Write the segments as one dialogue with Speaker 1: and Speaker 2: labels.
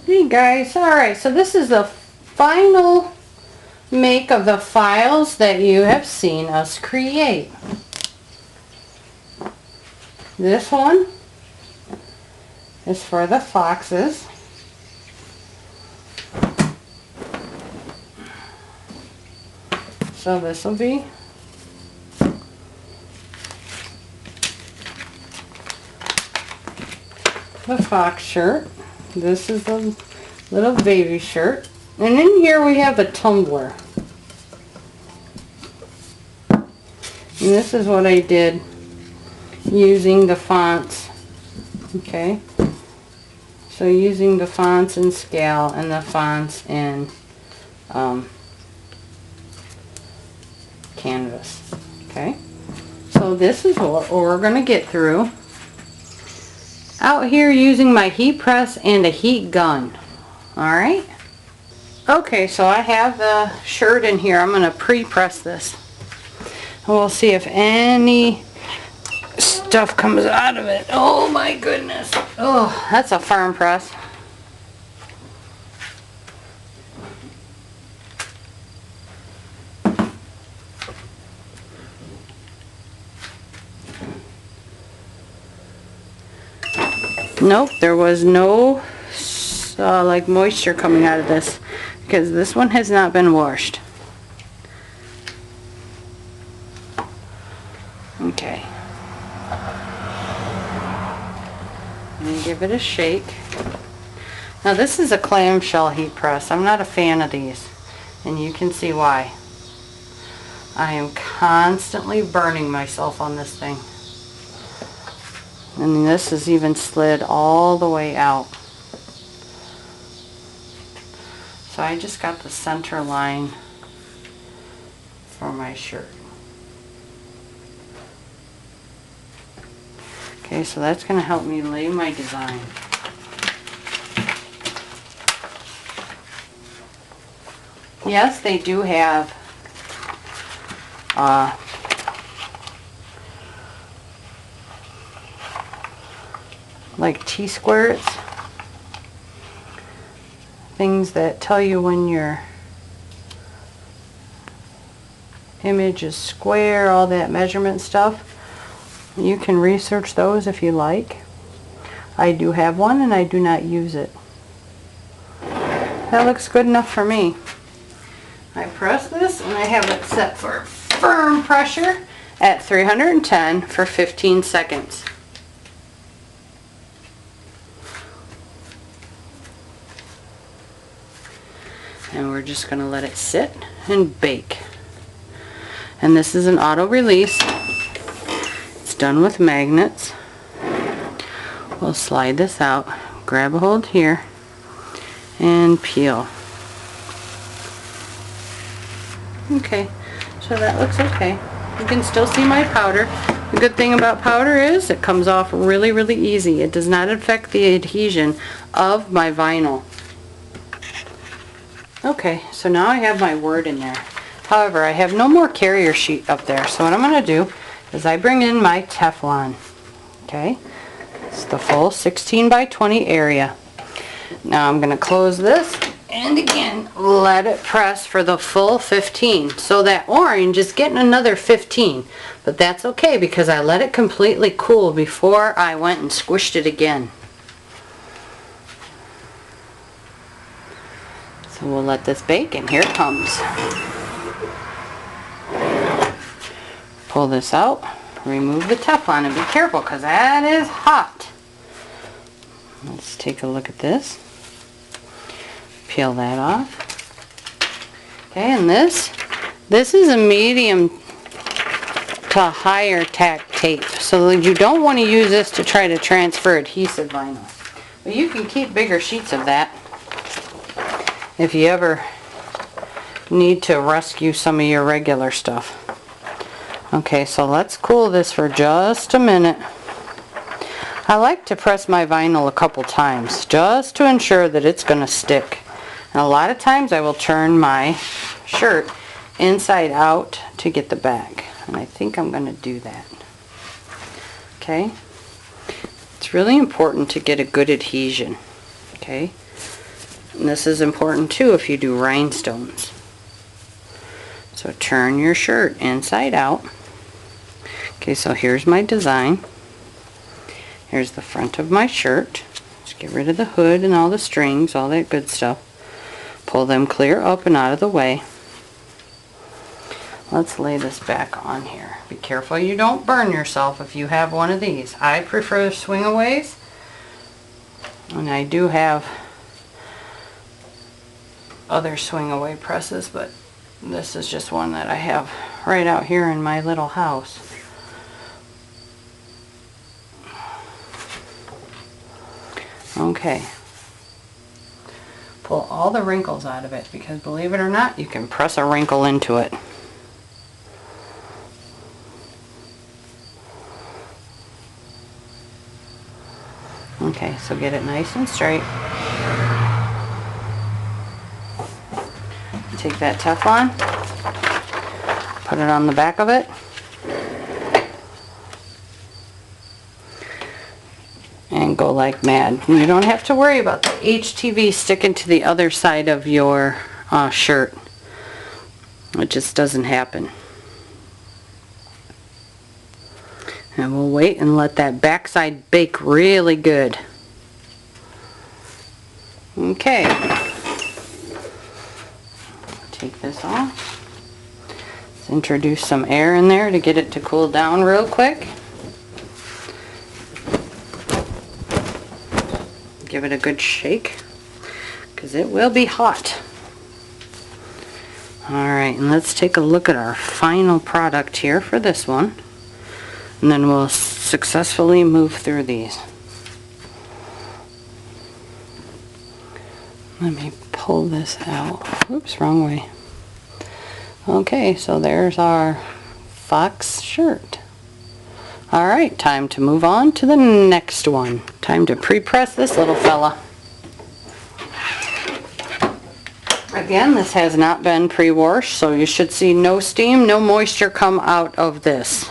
Speaker 1: Hey guys, alright, so this is the final make of the files that you have seen us create. This one is for the foxes. So this will be the fox shirt. This is the little baby shirt. And in here we have a tumbler. And this is what I did using the fonts. Okay. So using the fonts in scale and the fonts in canvas. Okay. So this is what we're going to get through. Out here using my heat press and a heat gun. Alright. Okay, so I have the shirt in here. I'm going to pre-press this. And we'll see if any stuff comes out of it. Oh my goodness. Oh, that's a firm press. Nope, there was no like moisture coming out of this because this one has not been washed. Okay. And give it a shake. Now this is a clamshell heat press. I'm not a fan of these, and you can see why. I am constantly burning myself on this thing. And this is even slid all the way out. So I just got the center line for my shirt. Okay, so that's going to help me lay my design. Yes, they do have like T-squares, things that tell you when your image is square, all that measurement stuff. You can research those if you like. I do have one and I do not use it. That looks good enough for me. I press this and I have it set for firm pressure at 310 for 15 seconds. And we're just going to let it sit and bake. And this is an auto release. It's done with magnets. We'll slide this out, grab a hold here, and peel. Okay, so that looks okay. You can still see my powder. The good thing about powder is it comes off really, really easy. It does not affect the adhesion of my vinyl. Okay, so now I have my word in there. However, I have no more carrier sheet up there. So what I'm going to do is I bring in my Teflon. Okay, it's the full 16 by 20 area. Now I'm going to close this and again let it press for the full 15. So that orange is getting another 15. But that's okay because I let it completely cool before I went and squished it again. So we'll let this bake, and here it comes. Pull this out, remove the Teflon, and be careful because that is hot. Let's take a look at this. Peel that off. Okay, and this is a medium to higher tack tape. So you don't want to use this to try to transfer adhesive vinyl. But you can keep bigger sheets of that if you ever need to rescue some of your regular stuff. Okay, so let's cool this for just a minute. I like to press my vinyl a couple times just to ensure that it's going to stick. And a lot of times I will turn my shirt inside out to get the back. And I think I'm going to do that. Okay? It's really important to get a good adhesion. Okay? And this is important too if you do rhinestones. So turn your shirt inside out. Okay, so here's my design. Here's the front of my shirt. Just get rid of the hood and all the strings, all that good stuff. Pull them clear up and out of the way. Let's lay this back on here. Be careful you don't burn yourself if you have one of these. I prefer swing-aways, and I do have other swing-away presses, but this is just one that I have right out here in my little house. Okay. Pull all the wrinkles out of it, because believe it or not, you can press a wrinkle into it. Okay, so get it nice and straight. Take that Teflon, put it on the back of it, and go like mad. You don't have to worry about the HTV sticking to the other side of your shirt. It just doesn't happen. And we'll wait and let that backside bake really good. Okay. Take this off. Let's introduce some air in there to get it to cool down real quick. Give it a good shake, because it will be hot. Alright, and let's take a look at our final product here for this one. And then we'll successfully move through these. Let me pull this out. Oops, wrong way. Okay, so there's our fox shirt. Alright, time to move on to the next one. Time to pre-press this little fella. Again, this has not been pre-washed, so you should see no steam, no moisture come out of this.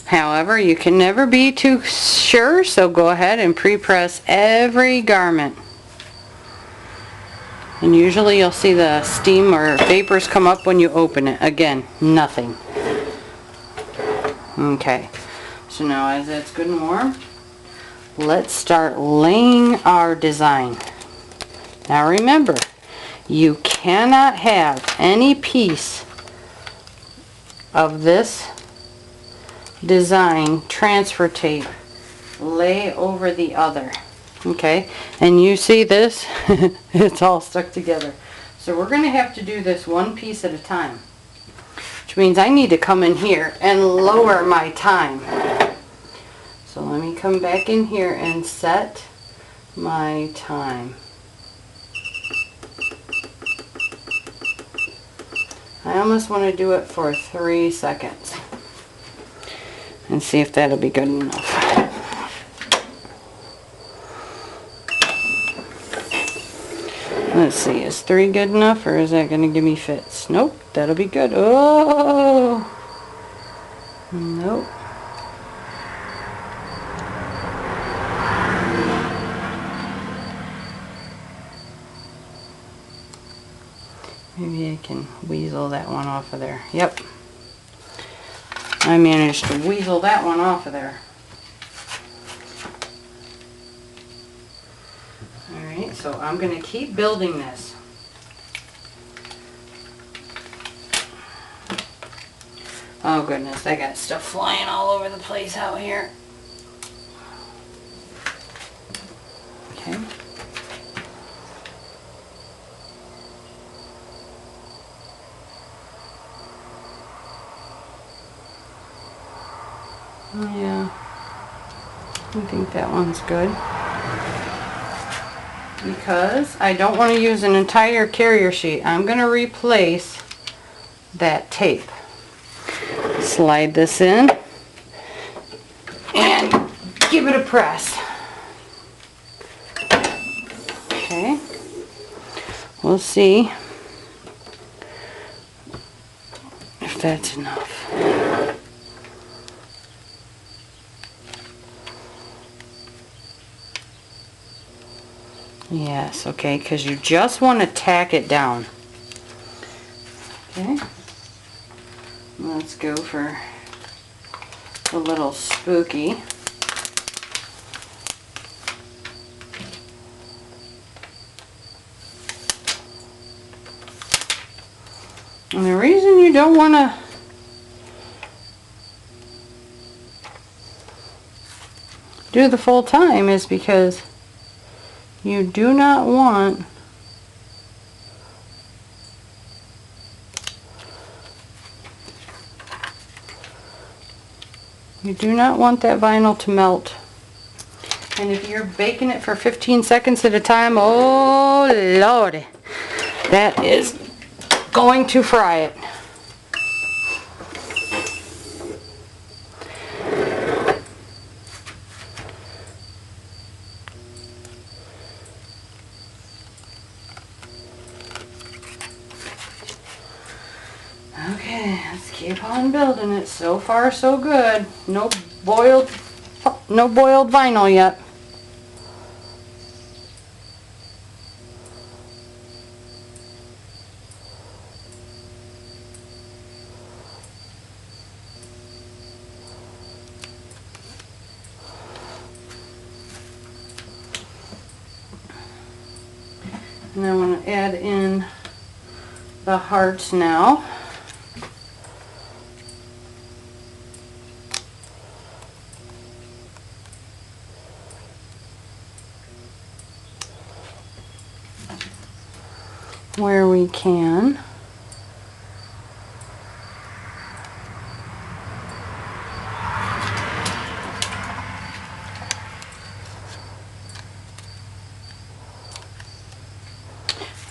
Speaker 1: However, you can never be too sure, so go ahead and pre-press every garment. And usually you'll see the steam or vapors come up when you open it. Again, nothing. Okay, so now as it's good and warm, let's start laying our design. Now remember, you cannot have any piece of this design transfer tape lay over the other. Okay, and you see this, it's all stuck together. So we're going to have to do this one piece at a time, which means I need to come in here and lower my time. So let me come back in here and set my time. I almost want to do it for 3 seconds and see if that'll be good enough. Let's see, is 3 good enough, or is that going to give me fits? Nope, that'll be good. Oh! Nope. Maybe I can weasel that one off of there. Yep. I managed to weasel that one off of there. Alright, so I'm going to keep building this. Oh goodness, I got stuff flying all over the place out here. Okay. Yeah, I think that one's good. Because I don't want to use an entire carrier sheet, I'm going to replace that tape. Slide this in and give it a press. Okay, we'll see if that's enough. Yes, okay, because you just want to tack it down. Okay. Let's go for a little spooky. And the reason you don't want to do the full time is because you do not want that vinyl to melt. And if you're baking it for 15 seconds at a time, oh lordy, that is going to fry it. Okay, let's keep on building it. So far so good. No boiled vinyl yet. And I want to add in the hearts now. Where we can.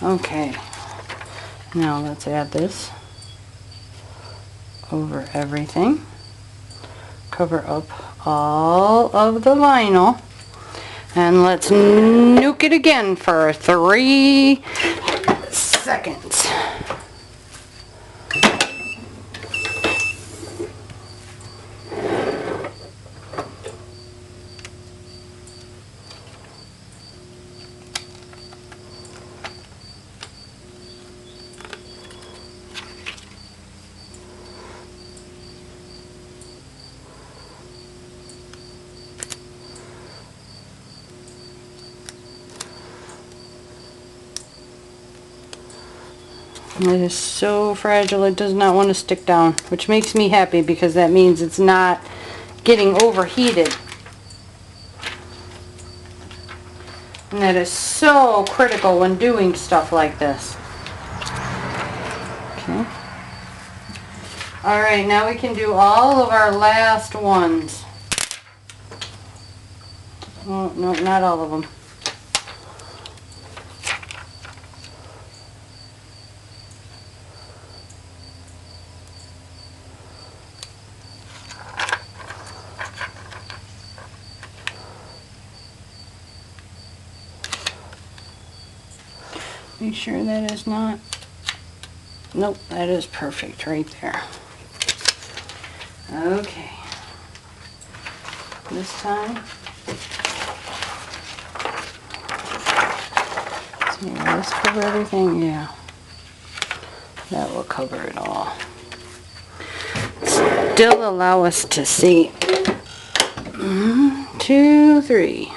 Speaker 1: Okay, now let's add this over everything. Cover up all of the vinyl. And let's nuke it again for 3 seconds. It is so fragile, it does not want to stick down, which makes me happy because that means it's not getting overheated. And that is so critical when doing stuff like this. Okay. Alright, now we can do all of our last ones. Oh, no, not all of them. Make sure that is not, nope, that is perfect right there. Okay, this time, see, will this cover everything? Yeah, that will cover it all. Still allow us to see 1, 2, 3.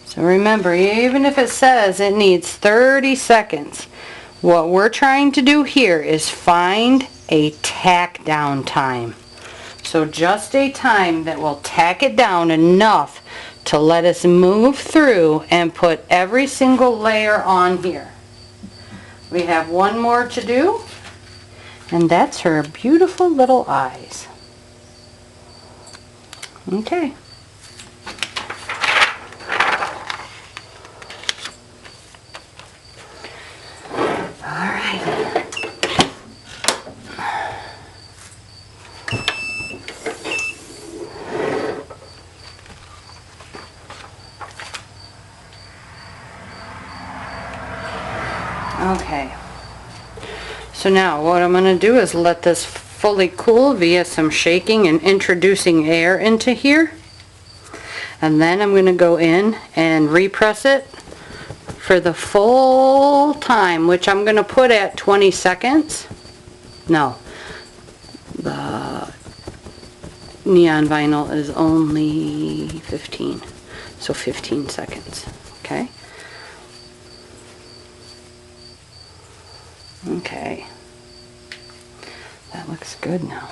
Speaker 1: So remember, even if it says it needs 30 seconds, what we're trying to do here is find a tack down time. So just a time that will tack it down enough to let us move through and put every single layer on here. We have one more to do, and that's her beautiful little eyes. Okay. Okay, so now what I'm going to do is let this fully cool via some shaking and introducing air into here. And then I'm going to go in and repress it for the full time, which I'm going to put at 20 seconds. No, the neon vinyl is only 15, so 15 seconds. Okay. Okay. That looks good now.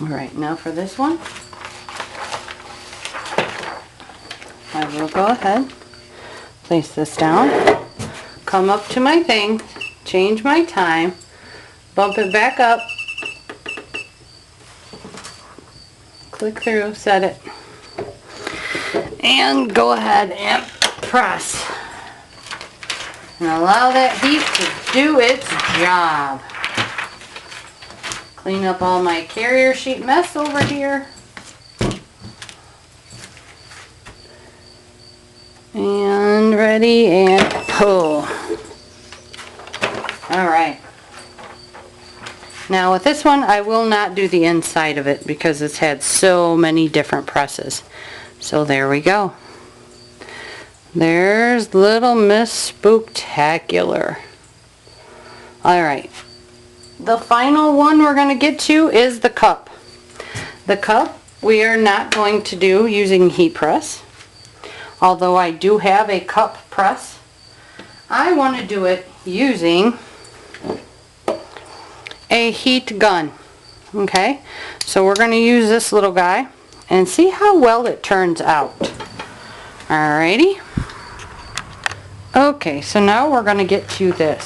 Speaker 1: Alright, now for this one, I will go ahead, place this down, come up to my thing, change my time, bump it back up, click through, set it, and go ahead and press. And allow that heat to do its job. Clean up all my carrier sheet mess over here. And ready and pull. Alright. Now with this one, I will not do the inside of it because it's had so many different presses. So there we go. There's Little Miss Spooktacular. Alright. The final one we're going to get to is the cup. The cup we are not going to do using heat press. Although I do have a cup press. I want to do it using a heat gun. Okay? So we're going to use this little guy and see how well it turns out. Alrighty. Okay, so now we're going to get to this.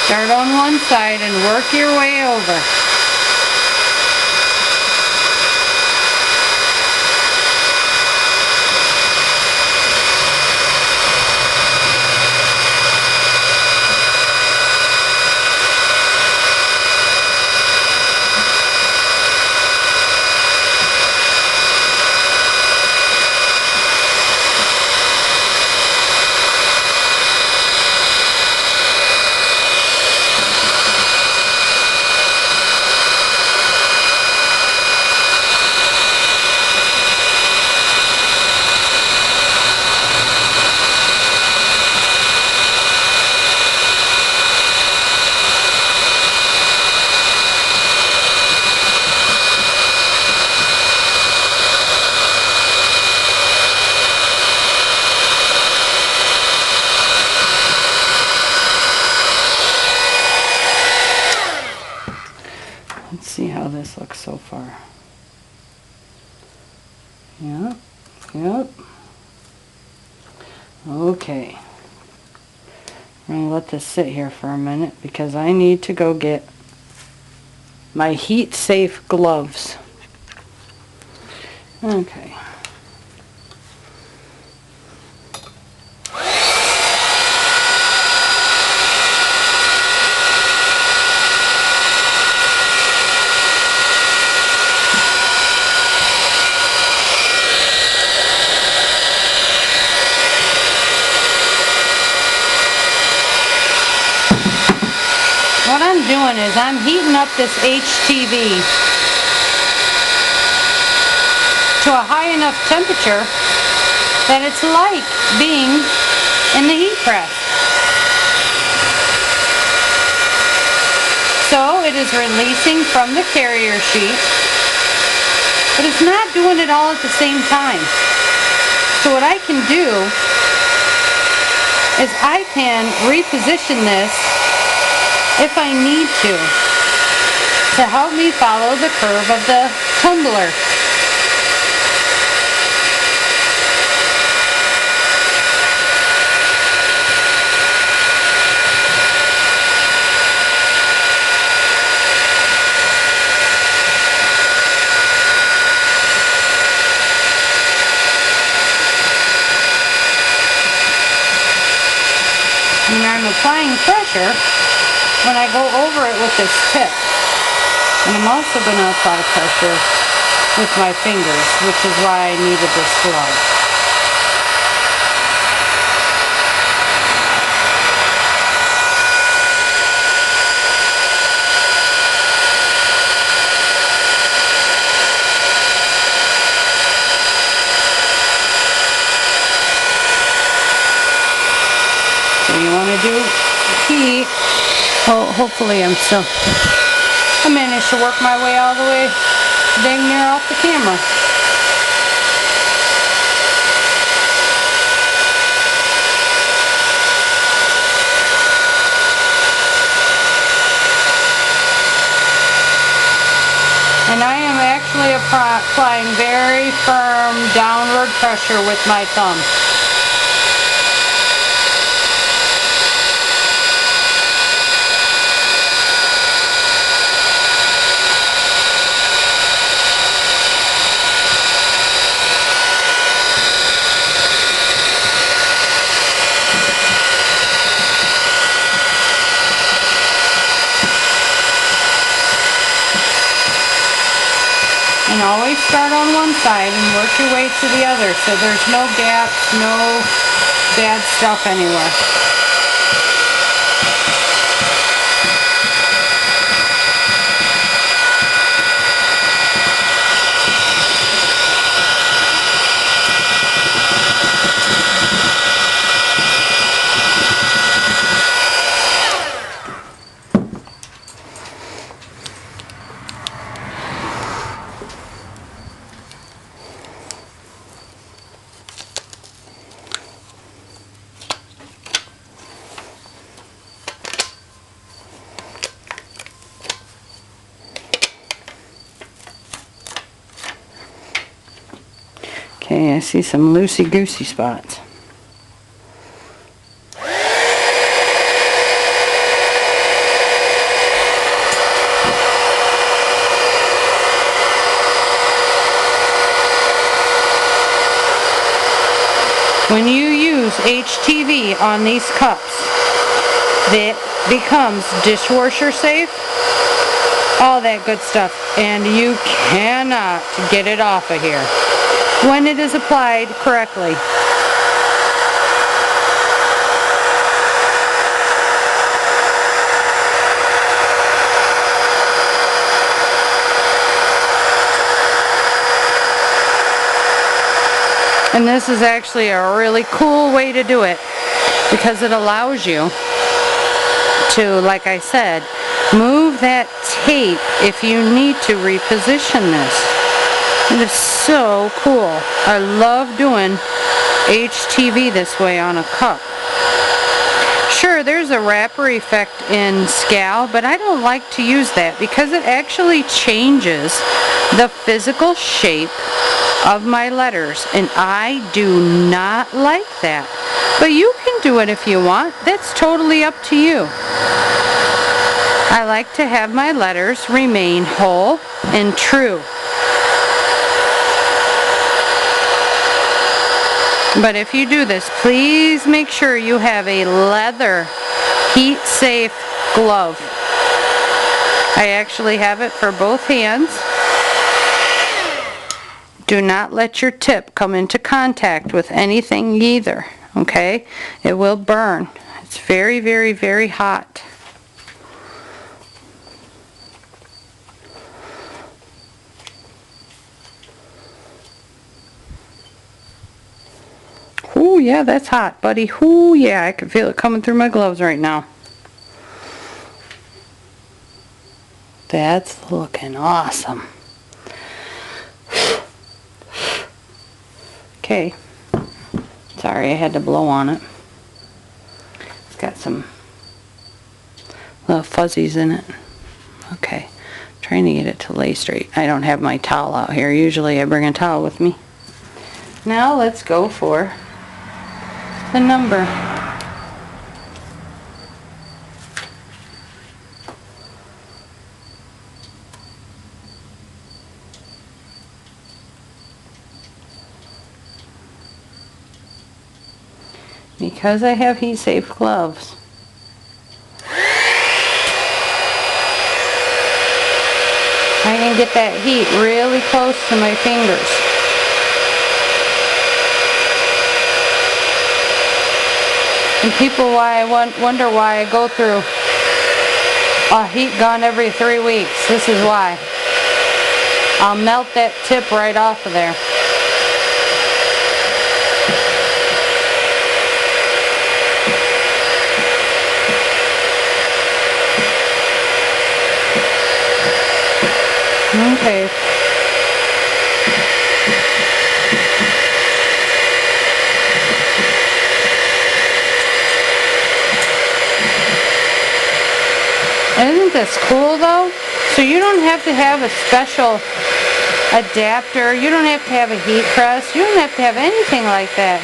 Speaker 1: Start on one side and work your way over. Let's see how this looks so far. Yep, yep. Okay. I'm going to let this sit here for a minute because I need to go get my heat safe gloves. Okay. doing is I'm heating up this HTV to a high enough temperature that it's like being in the heat press. So it is releasing from the carrier sheet, but it's not doing it all at the same time. So what I can do is I can reposition this if I need to help me follow the curve of the tumbler. And I'm applying pressure when I go over it with this tip. And I'm also going to apply pressure with my fingers, which is why I needed this glove. You want to do heat. Oh, hopefully I managed to work my way all the way dang near off the camera. And I am actually applying very firm downward pressure with my thumb. And always start on one side and work your way to the other so there's no gaps, no bad stuff anywhere. Okay, I see some loosey-goosey spots. When you use HTV on these cups, it becomes dishwasher safe, all that good stuff, and you cannot get it off of here when it is applied correctly. And this is actually a really cool way to do it because it allows you to, like I said, move that tape if you need to reposition this. It is so cool. I love doing HTV this way on a cup. Sure, there's a wrapper effect in Scal, but I don't like to use that because it actually changes the physical shape of my letters, and I do not like that. But you can do it if you want. That's totally up to you. I like to have my letters remain whole and true. But if you do this, please make sure you have a leather heat-safe glove. I actually have it for both hands. Do not let your tip come into contact with anything either, okay? It will burn. It's very, very, very hot. Ooh, yeah, that's hot, buddy. Ooh, yeah, I can feel it coming through my gloves right now. That's looking awesome. Okay. Sorry, I had to blow on it. It's got some little fuzzies in it. Okay. Trying to get it to lay straight. I don't have my towel out here. Usually I bring a towel with me. Now let's go for the number. Because I have heat safe gloves, I can get that heat really close to my fingers. And people wonder why I go through a heat gun every 3 weeks. This is why. I'll melt that tip right off of there. Okay. Isn't this cool though? So you don't have to have a special adapter. You don't have to have a heat press. You don't have to have anything like that.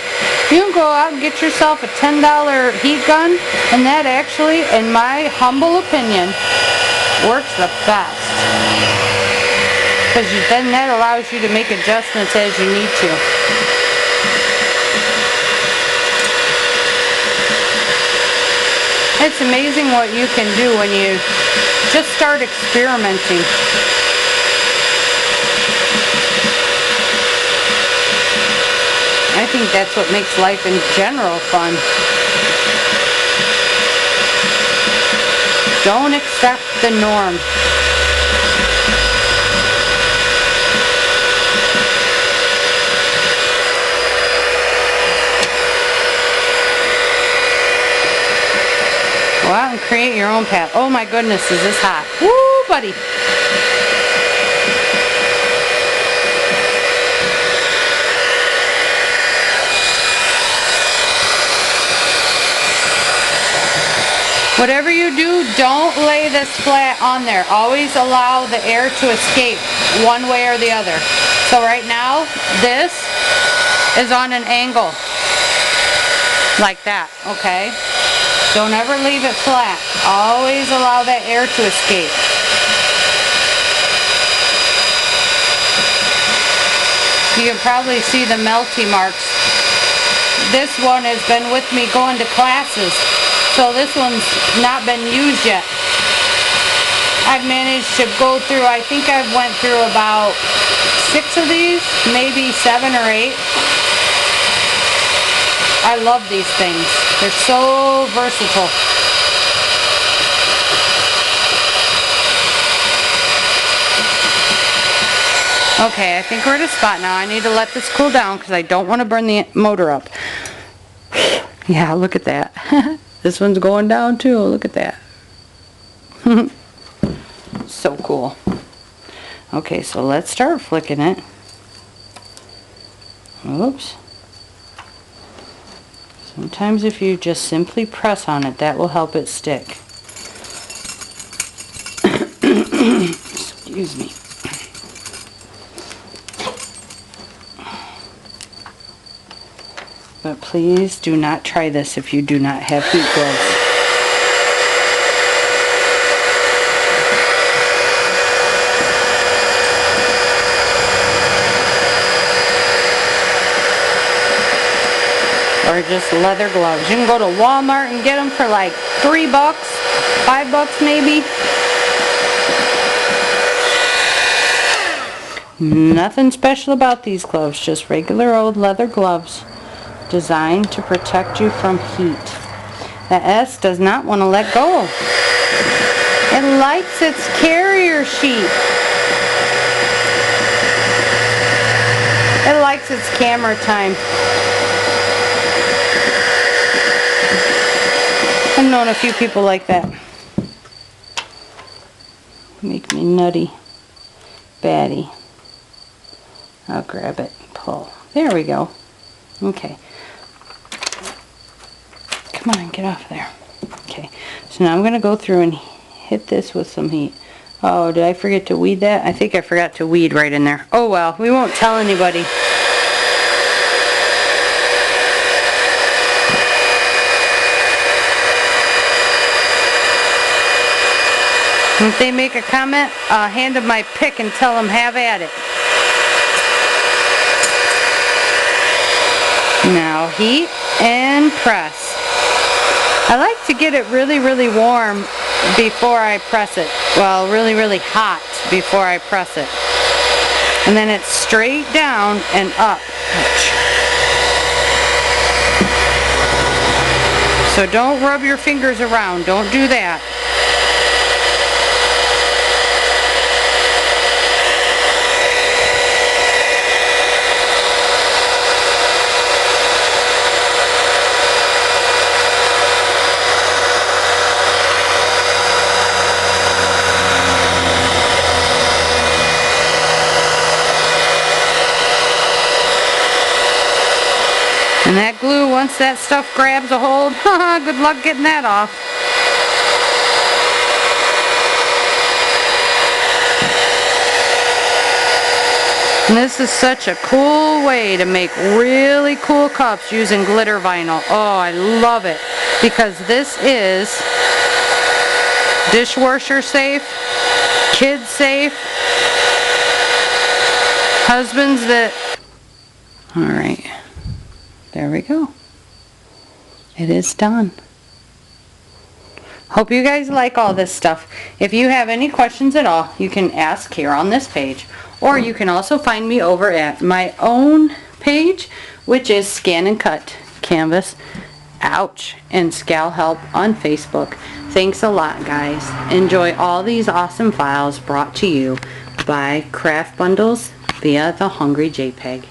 Speaker 1: You can go out and get yourself a $10 heat gun, and that actually, in my humble opinion, works the best. Because then that allows you to make adjustments as you need to. It's amazing what you can do when you just start experimenting. I think that's what makes life in general fun. Don't accept the norm. Go out and create your own path. Oh my goodness, is this hot. Woo, buddy. Whatever you do, don't lay this flat on there. Always allow the air to escape one way or the other. So right now, this is on an angle. Like that, okay? Don't ever leave it flat. Always allow that air to escape. You can probably see the melty marks. This one has been with me going to classes, so this one's not been used yet. I've managed to go through, I think I've went through about 6 of these, maybe 7 or 8. I love these things. They're so versatile. Okay, I think we're at a spot now. I need to let this cool down because I don't want to burn the motor up. Yeah, look at that. This one's going down too. Look at that. So cool. Okay, so let's start flicking it. Oops. Sometimes if you just simply press on it, that will help it stick. Excuse me. But please do not try this if you do not have heat gloves. Or just leather gloves. You can go to Walmart and get them for like $3, $5 maybe. Nothing special about these gloves, just regular old leather gloves designed to protect you from heat. The S does not want to let go. It likes its carrier sheet. It likes its camera time. I've known a few people like that. Make me nutty. Batty. I'll grab it. Pull. There we go. Okay. Come on, get off there. Okay. So now I'm going to go through and hit this with some heat. Oh, did I forget to weed that? I think I forgot to weed right in there. Oh well, we won't tell anybody. If they make a comment, hand them my pick and tell them have at it. Now heat and press. I like to get it really, really warm before I press it. Well, really, really hot before I press it. And then it's straight down and up. So don't rub your fingers around. Don't do that. And that glue, once that stuff grabs a hold, good luck getting that off. And this is such a cool way to make really cool cups using glitter vinyl. Oh, I love it. Because this is dishwasher safe, kids safe, husbands that... Alright. There we go. It is done. Hope you guys like all this stuff. If you have any questions at all, you can ask here on this page. Or you can also find me over at my own page, which is ScanNCut Canvas, ouch, and Scal Help on Facebook. Thanks a lot, guys. Enjoy all these awesome files brought to you by Craft Bundles via the Hungry JPEG.